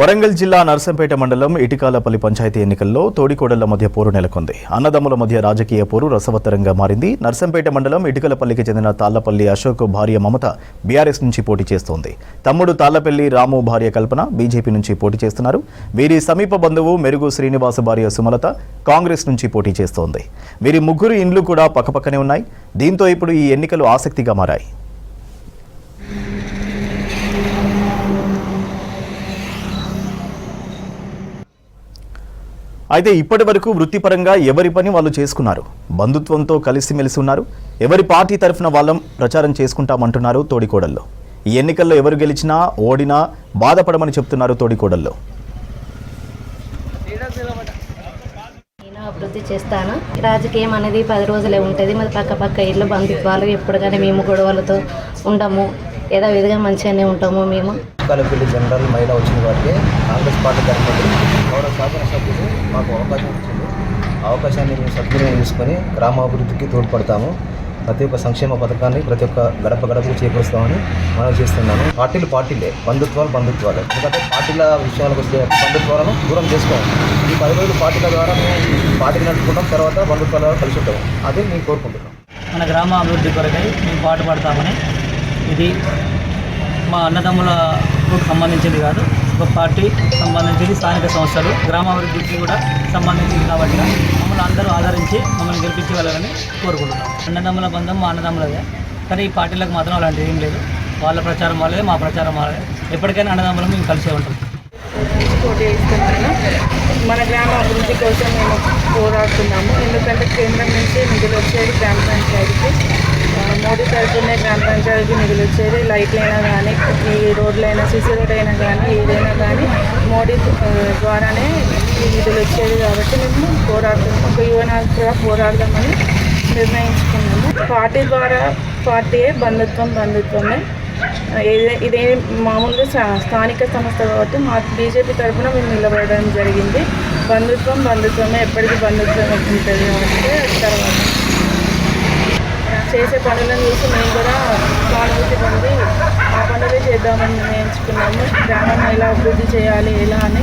వరంగల్ జిల్లా నర్సంపేట మండలం ఇటికాలపల్లి పంచాయతీ ఎన్నికల్లో తోడికోడళ్ల మధ్య పోరు నెలకొంది. అన్నదమ్ముల మధ్య రాజకీయ పోరు రసవత్తరంగా మారింది. నర్సంపేట మండలం ఇటికలపల్లికి చెందిన తాళ్లపల్లి అశోక్ భార్య మమత బీఆర్ఎస్ నుంచి పోటీ చేస్తోంది. తమ్ముడు తాళ్లపల్లి రాము భార్య కల్పన బీజేపీ నుంచి పోటీ చేస్తున్నారు. వీరి సమీప బంధువు మెరుగు శ్రీనివాస భార్య సుమలత కాంగ్రెస్ నుంచి పోటీ చేస్తోంది. వీరి ముగ్గురు ఇండ్లు కూడా పక్కపక్కనే ఉన్నాయి. దీంతో ఇప్పుడు ఈ ఎన్నికలు ఆసక్తిగా మారాయి. అయితే ఇప్పటి వరకు వృత్తిపరంగా ఎవరి పని వాళ్ళు చేసుకున్నారు. బంధుత్వంతో కలిసిమెలిసి ఉన్నారు. ఎవరి పార్టీ తరఫున వాళ్ళం ప్రచారం చేసుకుంటామంటున్నారు తోడికోడల్లో. ఈ ఎన్నికల్లో ఎవరు గెలిచినా ఓడినా బాధపడమని చెప్తున్నారు తోడికోడల్లో. అభివృద్ధి చేస్తాను. రాజకీయం అనేది 10 రోజులే ఉంటుంది. మరి పక్క ఇళ్ళు బంధుత్వాలు ఎప్పుడు కానీ మేము గొడవలతో ఉండము. ఏదో విధంగా మంచిగానే ఉంటాము. మేము ఇటికాలపల్లి జనరల్ మహిళ వచ్చిన వారికి కాంగ్రెస్ పార్టీ తరఫున గౌరవ శాసనసభ్యులు మాకు అవకాశం ఇచ్చింది. అవకాశాన్ని మేము సద్వినియోగం చేసుకొని గ్రామాభివృద్ధికి తోడ్పడతాము. ప్రతి ఒక్క సంక్షేమ పథకాన్ని ప్రతి ఒక్క గడపకు చేకూరుస్తామని మనం చేస్తున్నాము. పార్టీలే, బంధుత్వాలు. ఎందుకంటే పార్టీల విషయాలకు వస్తే బంధుత్వాలను దూరం చేసుకోవాలి. ఈ 10 రోజులు పార్టీల ద్వారా మేము పార్టీలు నడుపుకుంటాం, తర్వాత బంధుత్వాల ద్వారా కలిసి ఉంటాము. అదే మేము కోరుకుంటున్నాం. మన గ్రామ అభివృద్ధి కొరకై మేము పాటుపడతామని. ఇది మా అన్నదమ్ములకు సంబంధించింది కాదు, ఒక పార్టీ సంబంధించింది. స్థానిక సంస్థలు గ్రామాభివృద్ధికి కూడా సంబంధించింది కాబట్టి మమ్మల్ని అందరూ ఆదరించి మమ్మల్ని గెలిపించి వెళ్ళాలని కోరుకుంటున్నాం. అన్నదమ్ముల బంధం మా అన్నదమ్ములదే, కానీ ఈ పార్టీలకు మాత్రం అలాంటిది ఏం లేదు. వాళ్ళ ప్రచారం వాళ్ళే, మా ప్రచారం వాళ్ళే. ఎప్పటికైనా అన్నదమ్ములు మేము కలిసే ఉంటాం. పోటీ ఇస్తున్నాను. మన గ్రామ అభివృద్ధి కోసం మేము పోరాడుతున్నాము. ఎందుకంటే కేంద్రం నుంచి నిధులు వచ్చేది గ్రామ పంచాయతీకి, మోడీ తరఫునే గ్రామ పంచాయతీకి నిధులు వచ్చేది. లైట్లైనా కానీ, ఈ రోడ్లైనా, సిసి రోడ్ అయినా కానీ, ఏదైనా కానీ మోడీ ద్వారానే ఈ నిధులు వచ్చేది. కాబట్టి మేము పోరాడుతున్నాము. ఒక యువనాలు కూడా పోరాడదామని నిర్ణయించుకున్నాము. పార్టీ ద్వారా పార్టీయే, బంధుత్వమే. ఇదే మామూలుగా స్థానిక సంస్థ కాబట్టి మా బీజేపీ తరఫున మేము నిలబడడం జరిగింది. బంధుత్వమే, ఎప్పటికీ బంధుత్వం ఉంటుంది. అంటే తర్వాత చేసే పనులను చూసి మేము కూడా సానుభూతి పొంది ఆ పనులే చేద్దామని నిర్ణయించుకున్నాము. గ్రామాన్ని ఎలా అభివృద్ధి చేయాలి, ఎలా అని